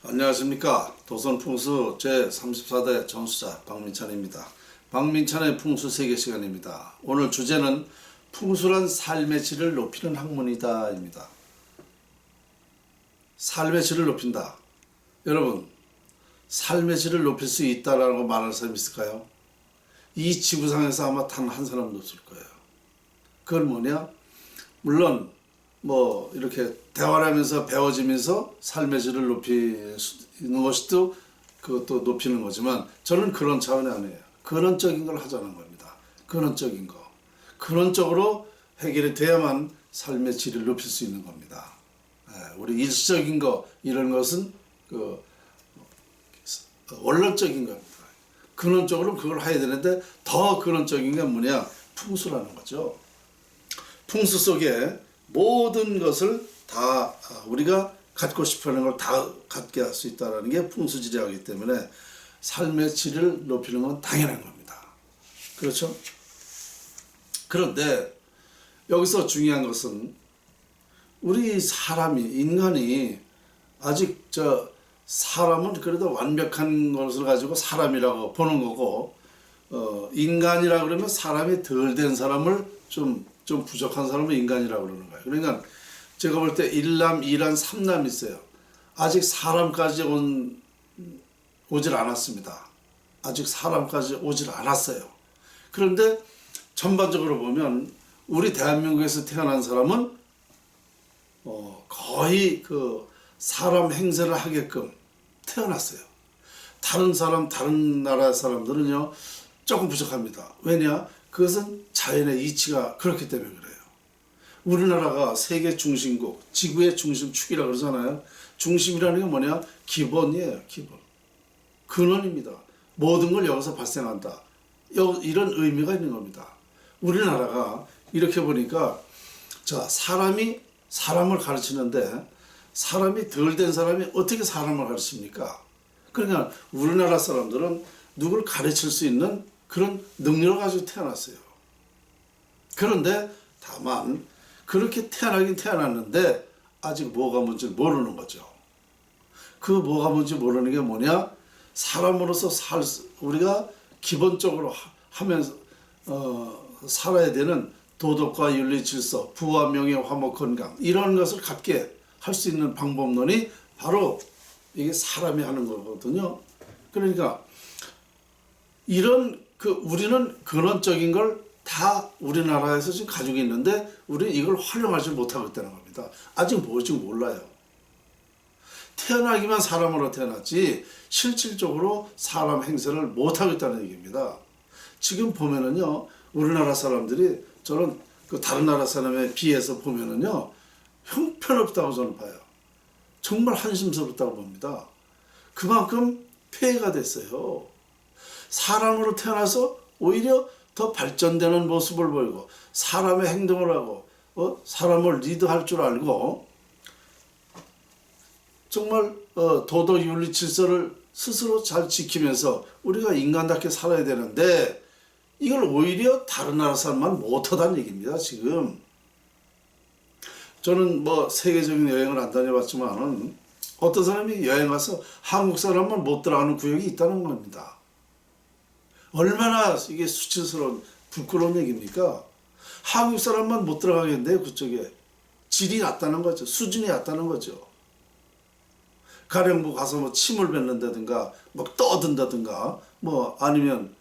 안녕하십니까. 도선풍수 제34대 전수자 박민찬입니다. 박민찬의 풍수 세계 시간입니다. 오늘 주제는 풍수란 삶의 질을 높이는 학문이다 입니다. 삶의 질을 높인다. 여러분, 삶의 질을 높일 수 있다라고 말할 사람이 있을까요? 이 지구상에서 아마 단 한 사람도 없을 거예요. 그건 뭐냐? 물론 이렇게 대화를 하면서 배워지면서 삶의 질을 높이는 것도 그것도 높이는 거지만 저는 그런 차원이 아니에요. 근원적인 걸 하자는 겁니다. 근원적인 거. 근원적으로 해결이 돼야만 삶의 질을 높일 수 있는 겁니다. 우리 일시적인 거 이런 것은 원론적인 겁니다. 근원적으로 그걸 해야 되는데 더 근원적인 게 뭐냐? 풍수라는 거죠. 풍수 속에 모든 것을 다 우리가 갖고 싶어하는 걸 다 갖게 할 수 있다는 게 풍수지리이기 때문에 삶의 질을 높이는 건 당연한 겁니다. 그렇죠? 그런데 여기서 중요한 것은 우리 인간이 아직 사람은 그래도 완벽한 것을 가지고 사람이라고 보는 거고 인간이라 그러면 사람이 덜 된 사람을 좀 부족한 사람은 인간이라고 그러는 거예요. 그러니까 제가 볼 때 1남, 2남, 3남 있어요. 아직 사람까지 오질 않았습니다. 아직 사람까지 오질 않았어요. 그런데 전반적으로 보면 우리 대한민국에서 태어난 사람은 거의 사람 행세를 하게끔 태어났어요. 다른 나라 사람들은요 조금 부족합니다. 왜냐? 그것은 자연의 이치가 그렇기 때문에 그래요. 우리나라가 세계 중심국, 지구의 중심축이라고 그러잖아요. 중심이라는 게 뭐냐? 기본이에요. 기본. 근원입니다. 모든 걸 여기서 발생한다. 이런 의미가 있는 겁니다. 우리나라가 이렇게 보니까 사람이 사람을 가르치는데 사람이 덜 된 사람이 어떻게 사람을 가르칩니까? 그러니까 우리나라 사람들은 누굴 가르칠 수 있는 그런 능력을 가지고 태어났어요. 그런데 다만 그렇게 태어나긴 태어났는데 아직 뭐가 뭔지 모르는 거죠. 그 뭐가 뭔지 모르는 게 뭐냐? 사람으로서 우리가 기본적으로 하면서 살아야 되는 도덕과 윤리 질서, 부와 명예, 화목, 건강 이런 것을 갖게 할 수 있는 방법론이 바로 이게 사람이 하는 거거든요. 그러니까 우리는 근원적인 걸 다 우리나라에서 지금 가지고 있는데 우리는 이걸 활용하지 못하고 있다는 겁니다. 아직 뭔지 몰라요. 태어나기만 사람으로 태어났지 실질적으로 사람 행세를 못하고 있다는 얘기입니다. 지금 보면은요 우리나라 사람들이 저는 다른 나라 사람에 비해서 보면은요 형편없다고 저는 봐요. 정말 한심스럽다고 봅니다. 그만큼 폐해가 됐어요. 사람으로 태어나서 오히려 더 발전되는 모습을 보이고 사람의 행동을 하고 사람을 리드할 줄 알고 정말 도덕 윤리 질서를 스스로 잘 지키면서 우리가 인간답게 살아야 되는데 이걸 오히려 다른 나라 사람만 못하다는 얘기입니다. 지금 저는 세계적인 여행을 안 다녀봤지만 어떤 사람이 여행 가서 한국 사람만 못 들어가는 구역이 있다는 겁니다. 얼마나 이게 수치스러운 부끄러운 얘기입니까? 한국 사람만 못 들어가겠는데 그쪽에 질이 낮다는 거죠. 수준이 낮다는 거죠. 가령 가서 침을 뱉는다든가 떠든다든가 아니면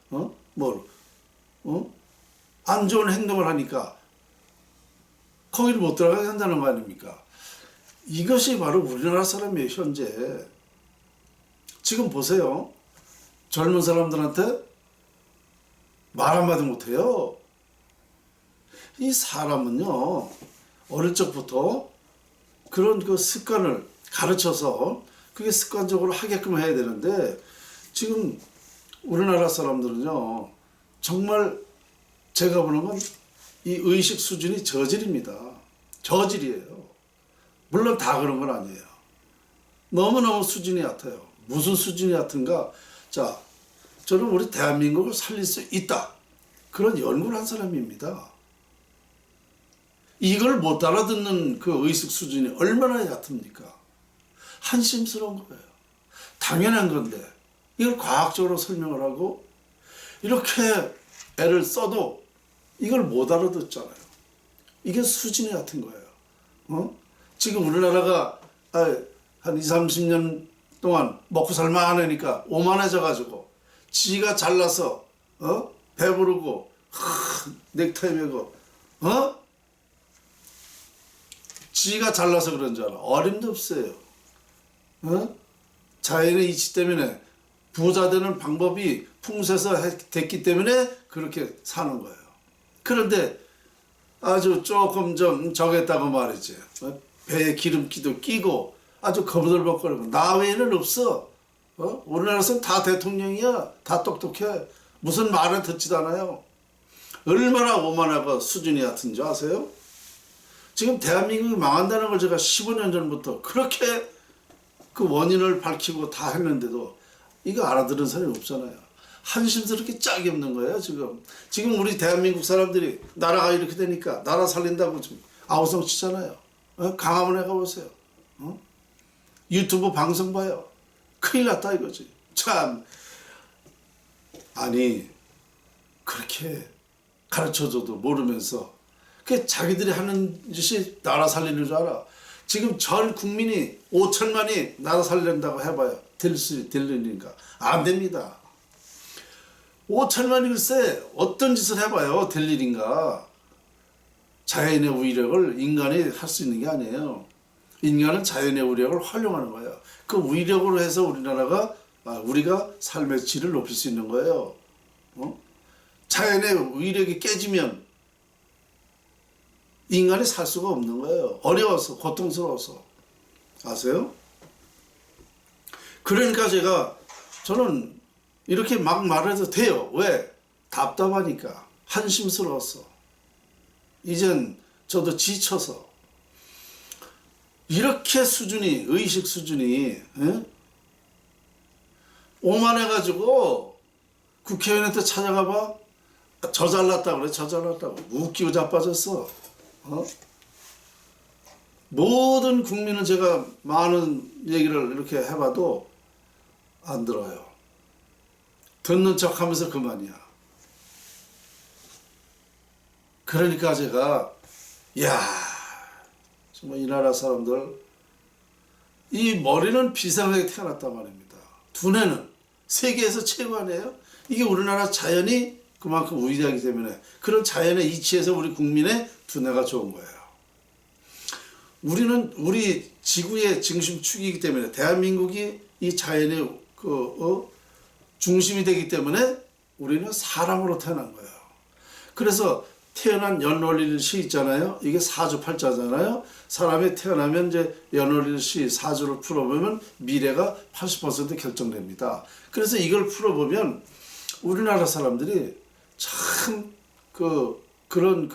안 좋은 행동을 하니까 거기를 못 들어가게 한다는 거 아닙니까? 이것이 바로 우리나라 사람이에요. 현재 지금 보세요. 젊은 사람들한테 말 한마디 못해요. 이 사람은요 어릴 적부터 그런 습관을 가르쳐서 그게 습관적으로 하게끔 해야 되는데 지금 우리나라 사람들은요 정말 제가 보는 건 이 의식 수준이 저질입니다. 저질이에요. 물론 다 그런 건 아니에요. 너무너무 수준이 얕아요. 무슨 수준이 얕은가? 저는 우리 대한민국을 살릴 수 있다. 그런 연구를 한 사람입니다. 이걸 못 알아듣는 그 의식 수준이 얼마나 얕습니까? 한심스러운 거예요. 당연한 건데 이걸 과학적으로 설명을 하고 이렇게 애를 써도 이걸 못 알아듣잖아요. 이게 수준이 같은 거예요. 지금 우리나라가 한 20, 30년 동안 먹고 살만하니까 오만해져 가지고 지가 잘나서 배부르고 넥타이 매고 지가 잘나서 그런 줄 알아. 어림도 없어요. 자연의 이치 때문에 부자 되는 방법이 풍세서 됐기 때문에 그렇게 사는 거예요. 그런데 아주 조금 좀 저겠다고 말이지. 배에 기름기도 끼고 아주 거들먹거리고 나 외에는 없어. 우리나라에서는 다 대통령이야. 다 똑똑해. 무슨 말을 듣지도 않아요. 얼마나 오만하고 수준이 같은 줄 아세요? 지금 대한민국이 망한다는 걸 제가 15년 전부터 그렇게 그 원인을 밝히고 다 했는데도 이거 알아들은 사람이 없잖아요. 한심스럽게 짝이 없는 거예요, 지금. 지금 우리 대한민국 사람들이 나라가 이렇게 되니까 나라 살린다고 지금 아우성 치잖아요. 강화문에 가보세요. 유튜브 방송 봐요. 큰일 났다 이거지. 참. 아니, 그렇게 가르쳐줘도 모르면서 그 자기들이 하는 짓이 나라 살리는 줄 알아. 지금 전 국민이 5천만이 나라 살린다고 해봐요. 될 일인가? 안 됩니다. 5천만이 글쎄 어떤 짓을 해봐요. 될 일인가? 자연의 위력을 인간이 할 수 있는 게 아니에요. 인간은 자연의 위력을 활용하는 거예요. 그 위력으로 해서 우리가 삶의 질을 높일 수 있는 거예요. 자연의 위력이 깨지면 인간이 살 수가 없는 거예요. 어려워서, 고통스러워서. 아세요? 그러니까 저는 이렇게 막 말해도 돼요. 왜? 답답하니까. 한심스러워서. 이젠 저도 지쳐서. 이렇게 의식 수준이, 오만해가지고 국회의원한테 찾아가봐. 저 잘났다고 그래, 저 잘났다고. 웃기고 자빠졌어. 모든 국민은 제가 많은 얘기를 이렇게 해봐도 안 들어요. 듣는 척 하면서 그만이야. 그러니까 제가, 정말 이 나라 사람들, 이 머리는 비상하게 태어났단 말입니다. 두뇌는 세계에서 최고 아니에요? 이게 우리나라 자연이 그만큼 위대하기 때문에 그런 자연의 이치에서 우리 국민의 두뇌가 좋은 거예요. 우리 지구의 중심축이기 때문에 대한민국이 이 자연의 중심이 되기 때문에 우리는 사람으로 태어난 거예요. 그래서 태어난 연월일시 있잖아요. 이게 사주팔자잖아요. 사람이 태어나면 이제 연월일시 사주를 풀어보면 미래가 80% 결정됩니다. 그래서 이걸 풀어보면 우리나라 사람들이 참 그런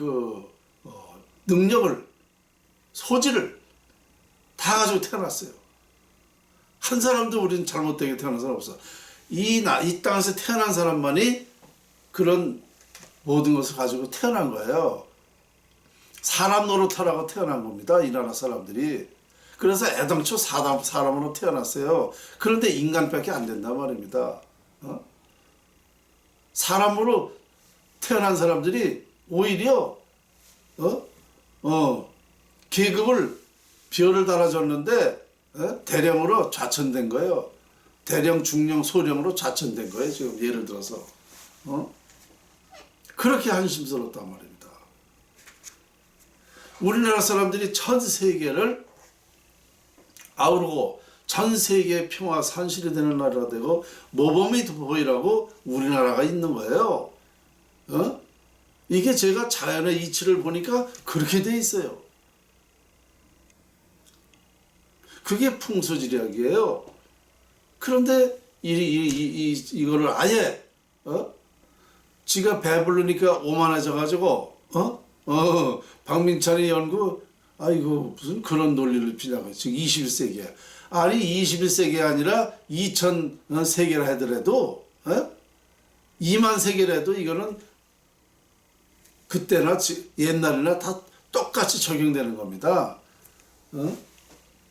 능력을, 소질을 다 가지고 태어났어요. 한 사람도 우리는 잘못되게 태어난 사람 없어. 이 땅에서 태어난 사람만이 그런 모든 것을 가지고 태어난 거예요. 사람 노릇하라고 태어난 겁니다. 이 나라 사람들이. 그래서 애당초 사람으로 태어났어요. 그런데 인간밖에 안 된단 말입니다. 사람으로 태어난 사람들이 오히려 계급을 별을 달아줬는데 대령으로 좌천된 거예요. 대령, 중령, 소령으로 좌천된 거예요. 지금 예를 들어서 그렇게 한심스럽단 말입니다. 우리나라 사람들이 전 세계를 아우르고 전 세계의 평화 산실이 되는 나라가 되고 모범이 보이라고 우리나라가 있는 거예요. 이게 제가 자연의 이치를 보니까 그렇게 돼 있어요. 그게 풍수지리학이에요. 그런데 이거를 아예 지가 배부르니까 오만해져가지고 박민찬이 연구 아이고 무슨 그런 논리를 피다가 지금 21세기야. 아니 21세기가 아니라 2000세기라 하더라도 2만 세기라도 이거는 그때나 옛날이나 다 똑같이 적용되는 겁니다.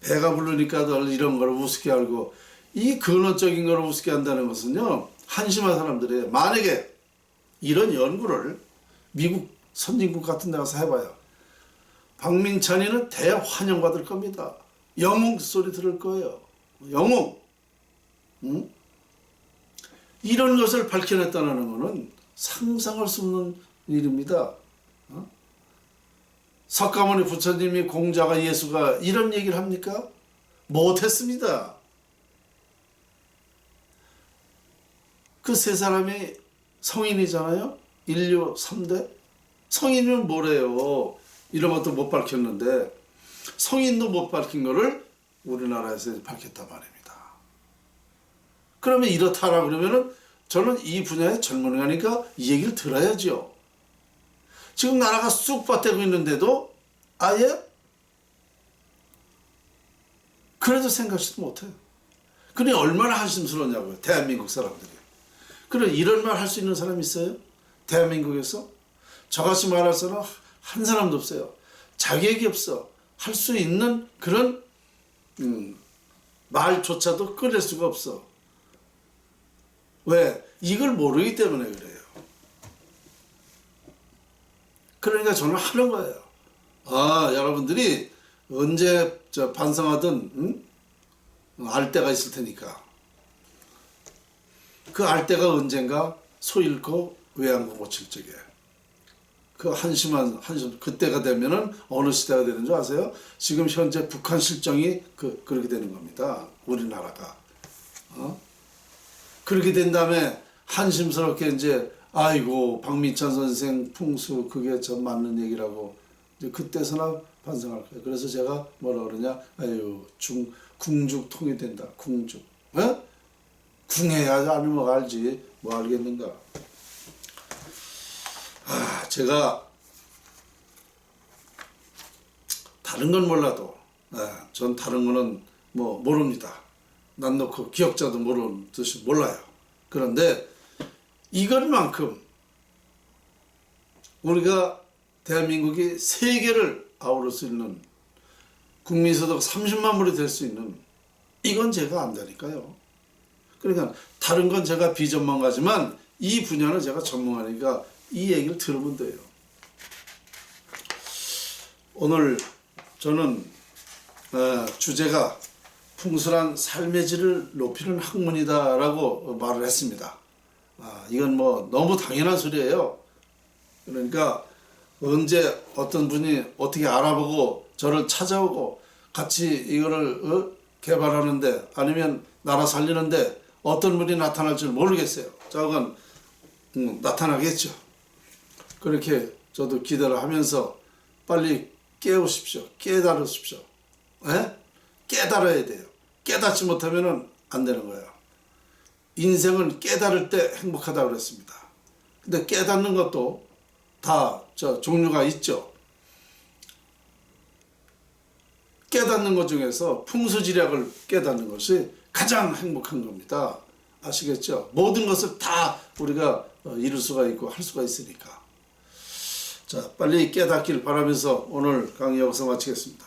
배가 부르니까 널 이런 걸 우습게 알고 이 근원적인 걸 우습게 한다는 것은요, 한심한 사람들이에요. 만약에 이런 연구를 미국 선진국 같은 데 가서 해봐요. 박민찬이는 대환영받을 겁니다. 영웅 소리 들을 거예요. 영웅. 응? 이런 것을 밝혀냈다는 것은 상상할 수 없는 일입니다. 어? 석가모니 부처님이 공자가 예수가 이런 얘기를 합니까? 못했습니다. 그 세 사람이 성인이잖아요. 인류 3대. 성인이면 뭐래요. 이런 것도 못 밝혔는데 성인도 못 밝힌 거를 우리나라에서 밝혔단 말입니다. 그러면 이렇다라 그러면은 저는 이 분야의 전문가니까 이 얘기를 들어야죠. 지금 나라가 쑥밭되고 있는데도 아예 그래도 생각지도 못해요. 그러니 얼마나 한심스러웠냐고요. 대한민국 사람들이. 그럼 이런 말 할 수 있는 사람이 있어요? 대한민국에서? 저같이 말할 사람 한 사람도 없어요. 자격이 없어. 할 수 있는 그런 말조차도 꺼낼 수가 없어. 왜? 이걸 모르기 때문에 그래요. 그러니까 저는 하는 거예요. 아, 여러분들이 언제 반성하든 알 때가 있을 테니까. 그 알 때가 언젠가 소 잃고 외양고 고칠 적에. 그 한심 그때가 되면은 어느 시대가 되는 줄 아세요? 지금 현재 북한 실정이 그렇게 되는 겁니다. 우리나라가. 그렇게 된 다음에 한심스럽게 이제 아이고 박민찬 선생 풍수 그게 전 맞는 얘기라고 이제 그때서나 반성할 거예요. 그래서 제가 뭐라 그러냐, 아유 궁죽통이 된다. 궁죽. 어? 궁해야 아니면 알지 뭐 알겠는가. 아, 제가 다른 건 몰라도 전 다른 거는 뭐 모릅니다. 난 놓고 기억자도 모르는 듯이 몰라요. 그런데 이것만큼 우리가 대한민국이 세계를 아우를 수 있는 국민소득 30만 불이 될 수 있는 이건 제가 안다니까요. 그러니까 다른 건 제가 비전문가지만 이 분야는 제가 전문가니까 이 얘기를 들으면 돼요. 오늘 저는 주제가 풍수란 삶의 질을 높이는 학문이다라고 말을 했습니다. 이건 뭐 너무 당연한 소리예요. 그러니까 언제 어떤 분이 어떻게 알아보고 저를 찾아오고 같이 이거를 개발하는데 아니면 나라 살리는데 어떤 분이 나타날 줄 모르겠어요. 저건 나타나겠죠. 그렇게 저도 기대를 하면서 빨리 깨우십시오. 깨달으십시오. 에? 깨달아야 돼요. 깨닫지 못하면 안 되는 거예요. 인생은 깨달을 때 행복하다고 그랬습니다. 근데 깨닫는 것도 다 종류가 있죠. 깨닫는 것 중에서 풍수지략을 깨닫는 것이 가장 행복한 겁니다. 아시겠죠? 모든 것을 다 우리가 이룰 수가 있고 할 수가 있으니까. 자, 빨리 깨닫길 바라면서 오늘 강의 여기서 마치겠습니다.